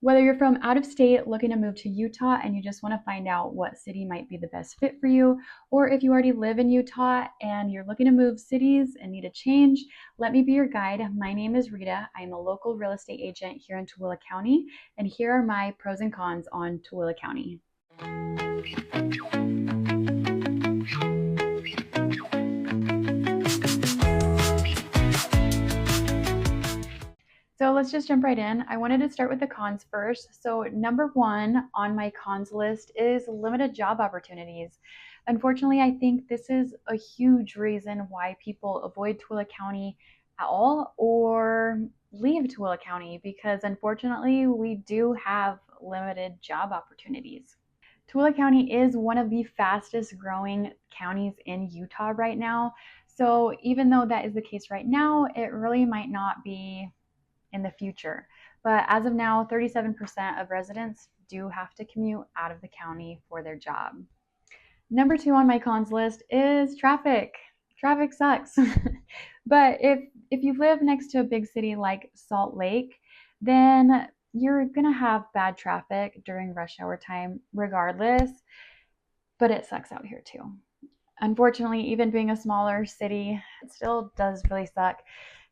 Whether you're from out of state looking to move to Utah and you just want to find out what city might be the best fit for you, or if you already live in Utah and you're looking to move cities and need a change, let me be your guide. My name is Rita. I'm a local real estate agent here in Tooele County, and here are my pros and cons on Tooele County. So let's just jump right in. I wanted to start with the cons first. So number one on my cons list is limited job opportunities. Unfortunately, I think this is a huge reason why people avoid Tooele County at all or leave Tooele County, because unfortunately we do have limited job opportunities. Tooele County is one of the fastest growing counties in Utah right now. So even though that is the case right now, it really might not be in the future. But as of now, 37% of residents do have to commute out of the county for their job. Number two on my cons list is traffic. Traffic sucks. But if you live next to a big city like Salt Lake, then you're gonna have bad traffic during rush hour time regardless, but it sucks out here too. Unfortunately, even being a smaller city, it still does really suck,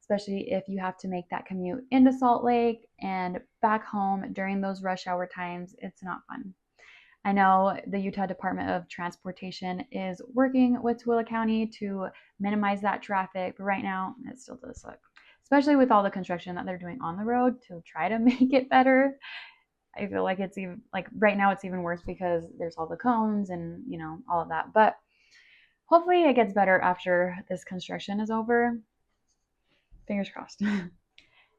especially if you have to make that commute into Salt Lake and back home during those rush hour times. It's not fun. I know the Utah Department of Transportation is working with Tooele County to minimize that traffic, but right now it still does suck, especially with all the construction that they're doing on the road to try to make it better. I feel like it's even like right now it's even worse because there's all the cones and all of that. But hopefully it gets better after this construction is over. Fingers crossed.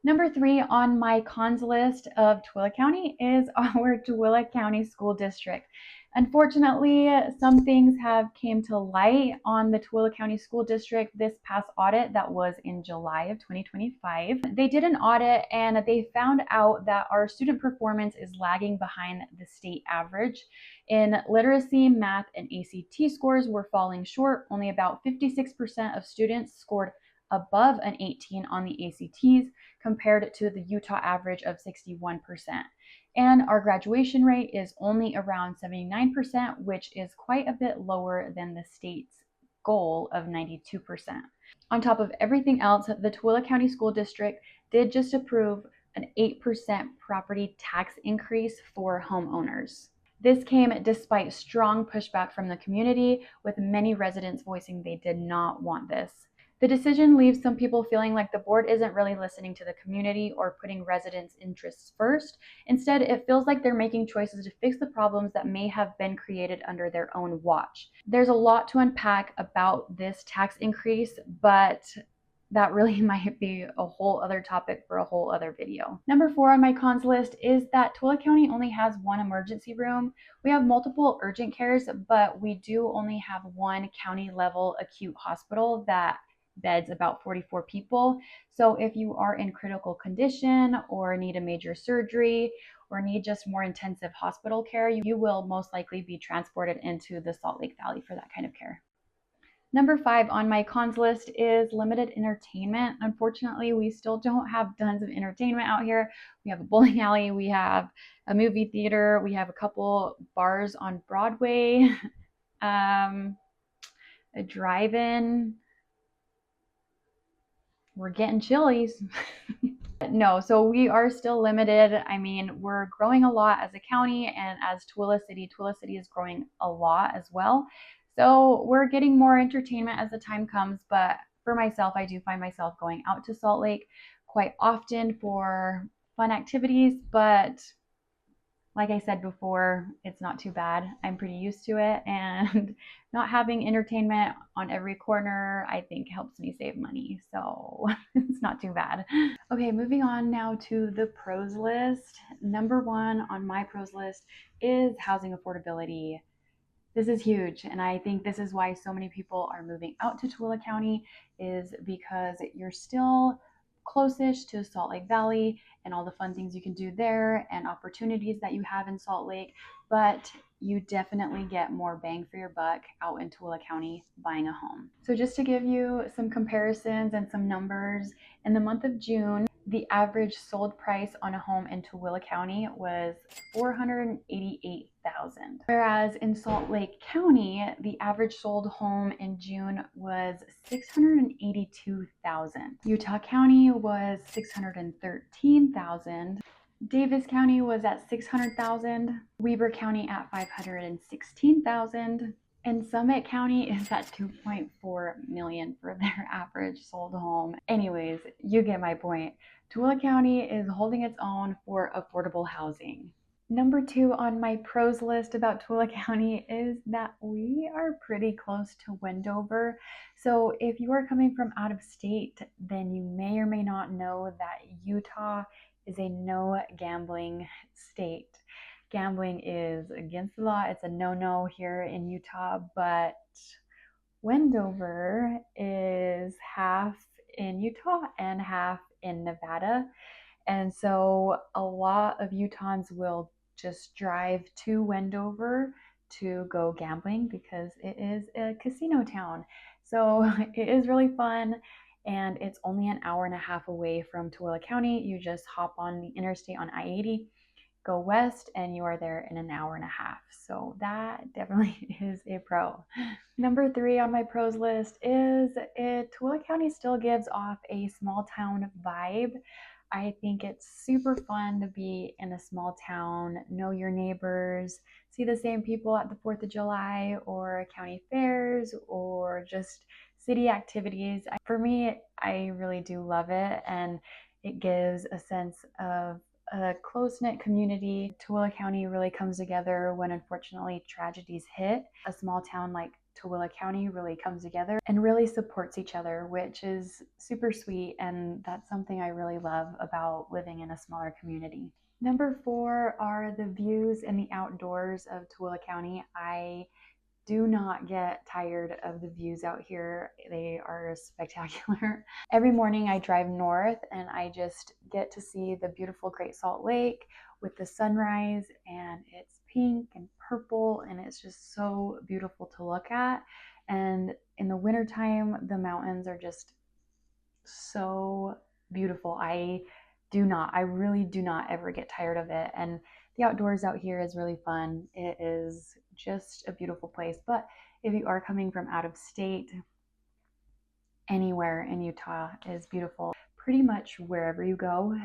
Number three on my cons list of Tooele County is our Tooele County School District. Unfortunately, some things have came to light on the Tooele County School District this past audit that was in July of 2025. They did an audit and they found out that our student performance is lagging behind the state average. In literacy, math, and ACT scores were falling short. Only about 56% of students scored above an 18 on the ACTs compared to the Utah average of 61%. And our graduation rate is only around 79%, which is quite a bit lower than the state's goal of 92%. On top of everything else, the Tooele County School District did just approve an 8% property tax increase for homeowners. This came despite strong pushback from the community, with many residents voicing they did not want this. The decision leaves some people feeling like the board isn't really listening to the community or putting residents' interests first. Instead, it feels like they're making choices to fix the problems that may have been created under their own watch. There's a lot to unpack about this tax increase, but that really might be a whole other topic for a whole other video. Number four on my cons list is that Tooele County only has one emergency room. We have multiple urgent cares, but we do only have one county level acute hospital that beds about 44 people. So if you are in critical condition or need a major surgery or need just more intensive hospital care, you will most likely be transported into the Salt Lake Valley for that kind of care. Number five on my cons list is limited entertainment. Unfortunately, we still don't have tons of entertainment out here. We have a bowling alley, we have a movie theater, we have a couple bars on Broadway, a drive-in. We're getting Chili's. No, so we are still limited. I mean, we're growing a lot as a county, and as Tooele City is growing a lot as well. So we're getting more entertainment as the time comes, but for myself, I do find myself going out to Salt Lake quite often for fun activities, but like I said before, it's not too bad. I'm pretty used to it, and not having entertainment on every corner, I think, helps me save money. So it's not too bad. Okay, moving on now to the pros list. Number one on my pros list is housing affordability. This is huge, and I think this is why so many people are moving out to Tooele County, is because you're still closest to Salt Lake Valley and all the fun things you can do there and opportunities that you have in Salt Lake, but you definitely get more bang for your buck out in Tooele County buying a home. So just to give you some comparisons and some numbers, in the month of June, The average sold price on a home in Tooele County was $488,000. Whereas in Salt Lake County, the average sold home in June was $682,000. Utah County was $613,000. Davis County was at $600,000. Weber County at $516,000. And Summit County is at $2.4 million for their average sold home. Anyways, you get my point. Tooele County is holding its own for affordable housing. Number 2 on my pros list about Tooele County is that we are pretty close to Wendover. So if you are coming from out of state, then you may or may not know that Utah is a no gambling state. Gambling is against the law. It's a no-no here in Utah, but Wendover is half in Utah and half in Nevada. And so a lot of Utahns will just drive to Wendover to go gambling because it is a casino town. So it is really fun, and it's only an hour and a half away from Tooele County. You just hop on the interstate on I-80, go west, and you are there in an hour and a half. So that definitely is a pro. Number 3 on my pros list is Tooele County still gives off a small town vibe. I think it's super fun to be in a small town, know your neighbors, see the same people at the 4th of July or county fairs or just city activities. For me, I really do love it, and it gives a sense of a close-knit community. Tooele County really comes together when unfortunately tragedies hit. A small town like Tooele County really comes together and really supports each other, which is super sweet, and that's something I really love about living in a smaller community. Number 4 are the views and the outdoors of Tooele County. I do not get tired of the views out here. They are spectacular. Every morning I drive north and I just get to see the beautiful Great Salt Lake with the sunrise, and it's pink and purple, and it's just so beautiful to look at. And in the wintertime, the mountains are just so beautiful. I really do not ever get tired of it. And the outdoors out here is really fun. It is just a beautiful place. But if you are coming from out of state, anywhere in Utah is beautiful, pretty much wherever you go,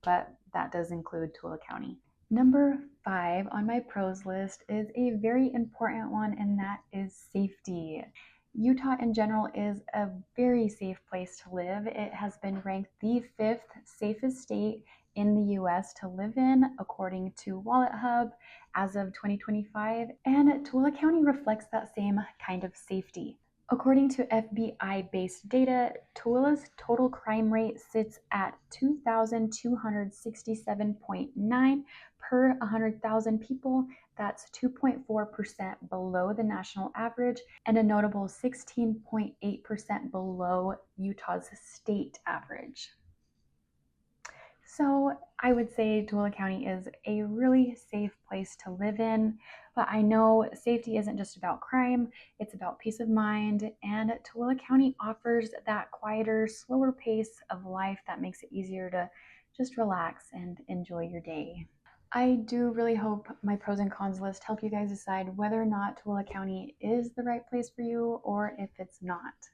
but that does include Tooele County. Number 5 on my pros list is a very important one, and that is safety. Utah in general is a very safe place to live. It has been ranked the 5th safest state in the US to live in, according to Wallet Hub, as of 2025, and Tooele County reflects that same kind of safety. According to FBI-based data, Tooele's total crime rate sits at 2,267.9 per 100,000 people. That's 2.4% below the national average and a notable 16.8% below Utah's state average. So I would say Tooele County is a really safe place to live in, but I know safety isn't just about crime, it's about peace of mind, and Tooele County offers that quieter, slower pace of life that makes it easier to just relax and enjoy your day. I do really hope my pros and cons list help you guys decide whether or not Tooele County is the right place for you or if it's not.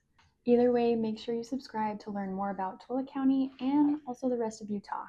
Either way, make sure you subscribe to learn more about Tooele County and also the rest of Utah.